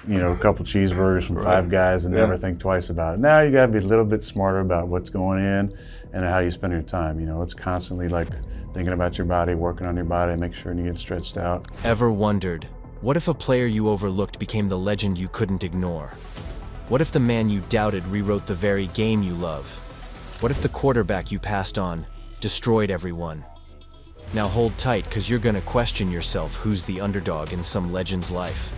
a couple cheeseburgers from Five Guys and never think twice about it. Now you got to be a little bit smarter about what's going in and how you spend your time. It's constantly like thinking about your body, working on your body, make sure you get stretched out. Ever wondered, what if a player you overlooked became the legend you couldn't ignore? What if the man you doubted rewrote the very game you love? What if the quarterback you passed on destroyed everyone? Now hold tight, because you're gonna question yourself who's the underdog in some legend's life.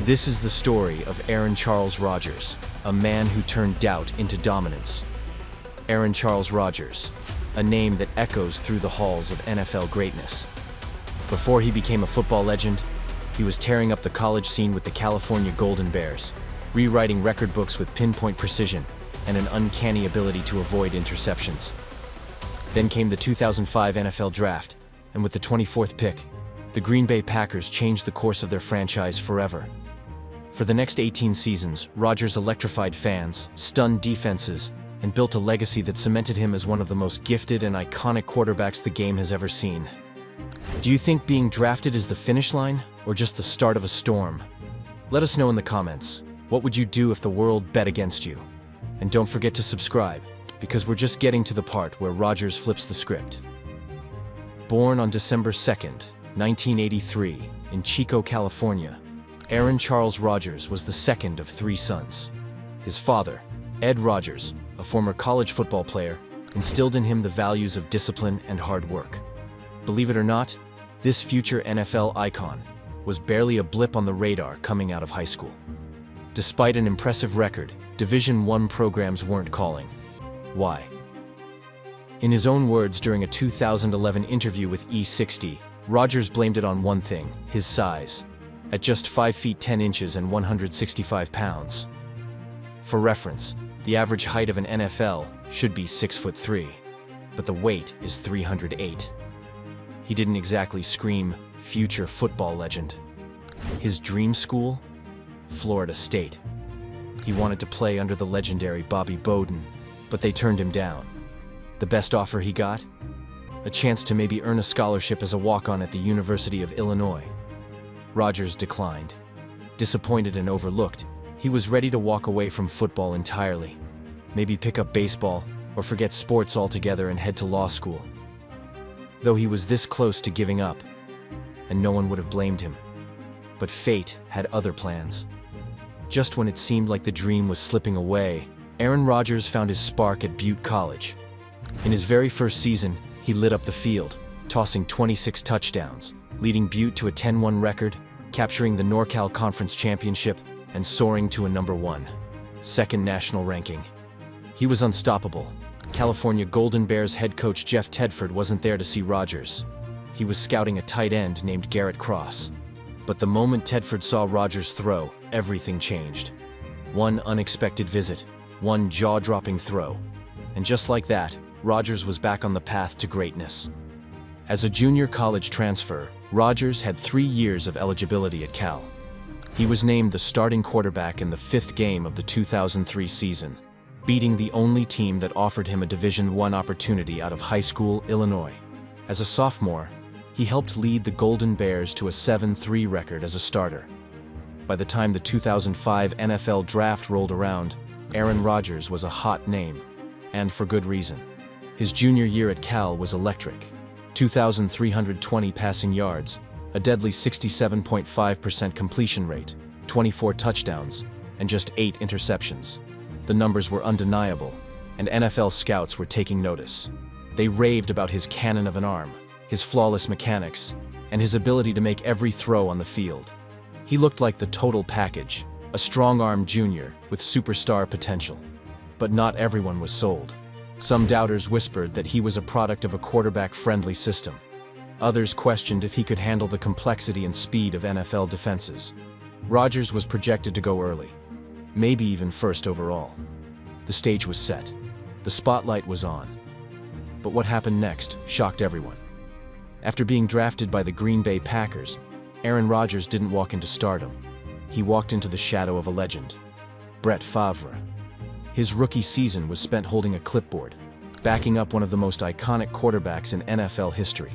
This is the story of Aaron Charles Rodgers, a man who turned doubt into dominance. Aaron Charles Rodgers, a name that echoes through the halls of NFL greatness. Before he became a football legend, he was tearing up the college scene with the California Golden Bears, rewriting record books with pinpoint precision and an uncanny ability to avoid interceptions. Then came the 2005 NFL Draft, and with the 24th pick, the Green Bay Packers changed the course of their franchise forever. For the next 18 seasons, Rodgers electrified fans, stunned defenses, and built a legacy that cemented him as one of the most gifted and iconic quarterbacks the game has ever seen. Do you think being drafted is the finish line, or just the start of a storm? Let us know in the comments. What would you do if the world bet against you? And don't forget to subscribe, because we're just getting to the part where Rodgers flips the script. Born on December 2nd, 1983, in Chico, California, Aaron Charles Rodgers was the second of 3 sons. His father, Ed Rodgers, a former college football player, instilled in him the values of discipline and hard work. Believe it or not, this future NFL icon was barely a blip on the radar coming out of high school. Despite an impressive record, Division I programs weren't calling. Why? In his own words during a 2011 interview with E60, Rodgers blamed it on one thing: his size. At just 5 feet 10 inches and 165 pounds. For reference, the average height of an NFL should be 6'3", but the weight is 308. He didn't exactly scream, "future football legend." His dream school? Florida State. He wanted to play under the legendary Bobby Bowden, but they turned him down. The best offer he got? A chance to maybe earn a scholarship as a walk-on at the University of Illinois. Rodgers declined. Disappointed and overlooked, he was ready to walk away from football entirely. Maybe pick up baseball, or forget sports altogether and head to law school. Though he was this close to giving up, and no one would have blamed him. But fate had other plans. Just when it seemed like the dream was slipping away, Aaron Rodgers found his spark at Butte College. In his very first season, he lit up the field, tossing 26 touchdowns, leading Butte to a 10-1 record, capturing the NorCal Conference Championship, and soaring to a #1, second national ranking. He was unstoppable. California Golden Bears head coach Jeff Tedford wasn't there to see Rodgers. He was scouting a tight end named Garrett Cross. But the moment Tedford saw Rodgers throw, everything changed. One unexpected visit, one jaw-dropping throw. And just like that, Rodgers was back on the path to greatness. As a junior college transfer, Rodgers had 3 years of eligibility at Cal. He was named the starting quarterback in the 5th game of the 2003 season, beating the only team that offered him a Division I opportunity out of high school, Illinois. As a sophomore, he helped lead the Golden Bears to a 7-3 record as a starter. By the time the 2005 NFL Draft rolled around, Aaron Rodgers was a hot name, and for good reason. His junior year at Cal was electric. 2,320 passing yards, a deadly 67.5% completion rate, 24 touchdowns, and just 8 interceptions. The numbers were undeniable, and NFL scouts were taking notice. They raved about his cannon of an arm, his flawless mechanics, and his ability to make every throw on the field. He looked like the total package, a strong-armed junior with superstar potential. But not everyone was sold. Some doubters whispered that he was a product of a quarterback-friendly system. Others questioned if he could handle the complexity and speed of NFL defenses. Rodgers was projected to go early, maybe even first overall. The stage was set. The spotlight was on. But what happened next shocked everyone. After being drafted by the Green Bay Packers, Aaron Rodgers didn't walk into stardom. He walked into the shadow of a legend, Brett Favre. His rookie season was spent holding a clipboard, backing up one of the most iconic quarterbacks in NFL history.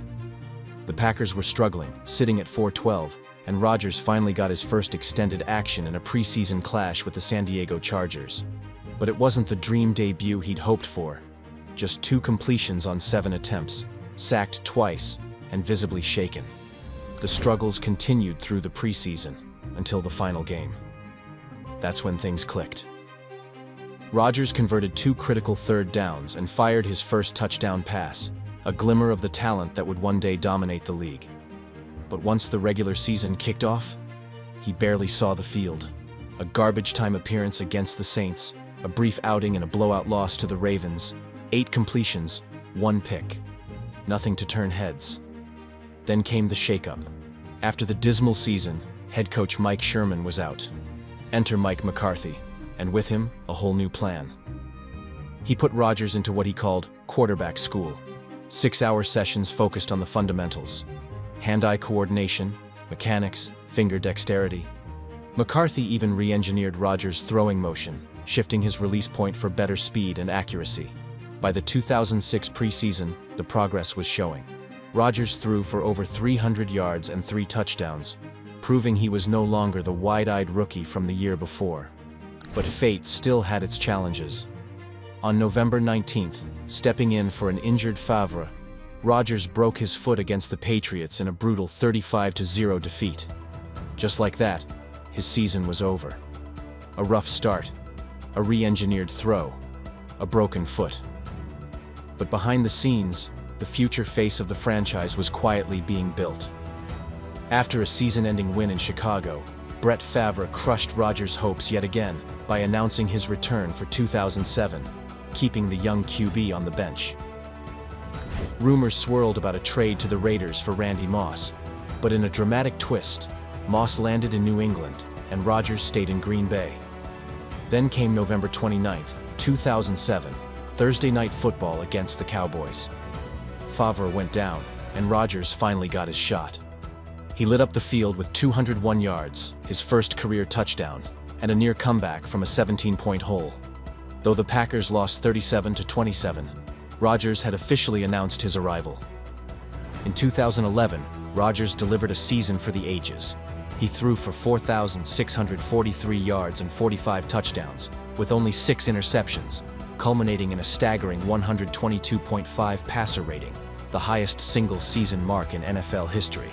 The Packers were struggling, sitting at 4-12, and Rodgers finally got his first extended action in a preseason clash with the San Diego Chargers. But it wasn't the dream debut he'd hoped for. Just 2 completions on 7 attempts, sacked twice, and visibly shaken. The struggles continued through the preseason, until the final game. That's when things clicked. Rodgers converted 2 critical third downs and fired his first touchdown pass, a glimmer of the talent that would one day dominate the league. But once the regular season kicked off, he barely saw the field. A garbage-time appearance against the Saints, a brief outing and a blowout loss to the Ravens, 8 completions, 1 pick. Nothing to turn heads. Then came the shakeup. After the dismal season, head coach Mike Sherman was out. Enter Mike McCarthy, and with him, a whole new plan. He put Rodgers into what he called quarterback school. 6-hour sessions focused on the fundamentals: hand-eye coordination, mechanics, finger dexterity. McCarthy even re-engineered Rodgers' throwing motion, shifting his release point for better speed and accuracy. By the 2006 preseason, the progress was showing. Rodgers threw for over 300 yards and 3 touchdowns, proving he was no longer the wide-eyed rookie from the year before. But fate still had its challenges. On November 19th, stepping in for an injured Favre, Rodgers broke his foot against the Patriots in a brutal 35-0 defeat. Just like that, his season was over. A rough start, a re-engineered throw, a broken foot. But behind the scenes, the future face of the franchise was quietly being built. After a season-ending win in Chicago, Brett Favre crushed Rodgers' hopes yet again by announcing his return for 2007, keeping the young QB on the bench. Rumors swirled about a trade to the Raiders for Randy Moss, but in a dramatic twist, Moss landed in New England, and Rodgers stayed in Green Bay. Then came November 29th, 2007, Thursday Night Football against the Cowboys. Favre went down, and Rodgers finally got his shot. He lit up the field with 201 yards, his first career touchdown, and a near comeback from a 17-point hole. Though the Packers lost 37-27, Rodgers had officially announced his arrival. In 2011, Rodgers delivered a season for the ages. He threw for 4,643 yards and 45 touchdowns, with only 6 interceptions, culminating in a staggering 122.5 passer rating, the highest single-season mark in NFL history.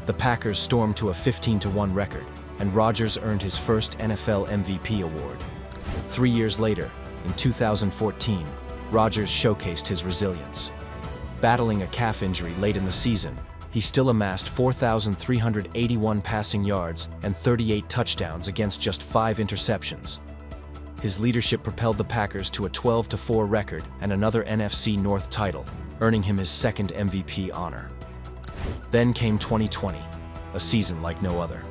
The Packers stormed to a 15-1 record, and Rodgers earned his first NFL MVP award. 3 years later, in 2014, Rodgers showcased his resilience. Battling a calf injury late in the season, he still amassed 4,381 passing yards and 38 touchdowns against just 5 interceptions. His leadership propelled the Packers to a 12-4 record and another NFC North title, earning him his second MVP honor. Then came 2020, a season like no other.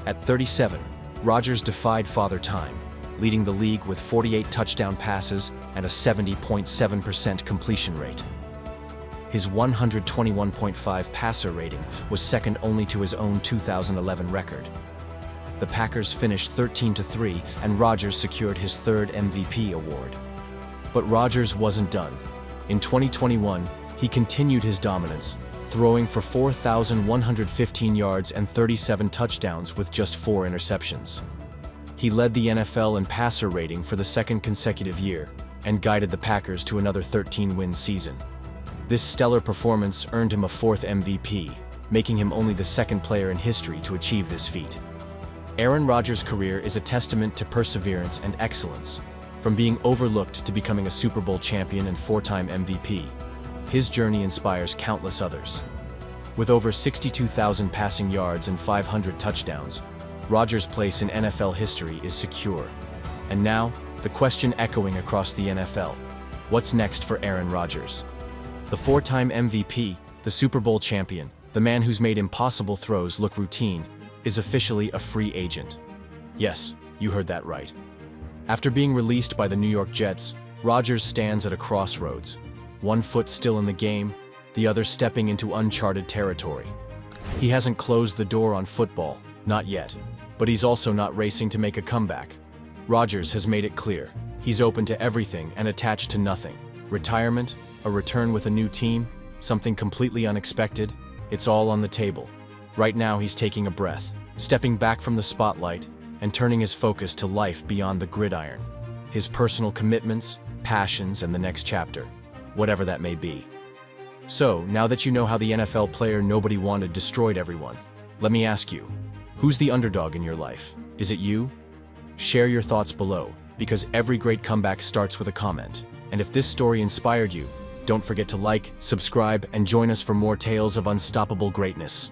At 37, Rodgers defied Father Time, leading the league with 48 touchdown passes and a 70.7% completion rate. His 121.5 passer rating was second only to his own 2011 record. The Packers finished 13-3, and Rodgers secured his third MVP award. But Rodgers wasn't done. In 2021, he continued his dominance, throwing for 4,115 yards and 37 touchdowns with just 4 interceptions. He led the NFL in passer rating for the second consecutive year and guided the Packers to another 13-win season. This stellar performance earned him a 4th MVP, making him only the second player in history to achieve this feat. Aaron Rodgers' career is a testament to perseverance and excellence. From being overlooked to becoming a Super Bowl champion and 4-time MVP, his journey inspires countless others. With over 62,000 passing yards and 500 touchdowns, Rodgers' place in NFL history is secure. And now, the question echoing across the NFL: what's next for Aaron Rodgers? The 4-time MVP, the Super Bowl champion, the man who's made impossible throws look routine, is officially a free agent. Yes, you heard that right. After being released by the New York Jets, Rodgers stands at a crossroads. One foot still in the game, the other stepping into uncharted territory. He hasn't closed the door on football, not yet, but he's also not racing to make a comeback. Rodgers has made it clear, he's open to everything and attached to nothing. Retirement, a return with a new team, something completely unexpected, It's all on the table. Right now he's taking a breath, stepping back from the spotlight, and turning his focus to life beyond the gridiron. His personal commitments, passions, and the next chapter, whatever that may be. So, now that you know how the NFL player nobody wanted destroyed everyone, let me ask you, who's the underdog in your life? Is it you? Share your thoughts below, because every great comeback starts with a comment. And if this story inspired you, don't forget to like, subscribe, and join us for more tales of unstoppable greatness.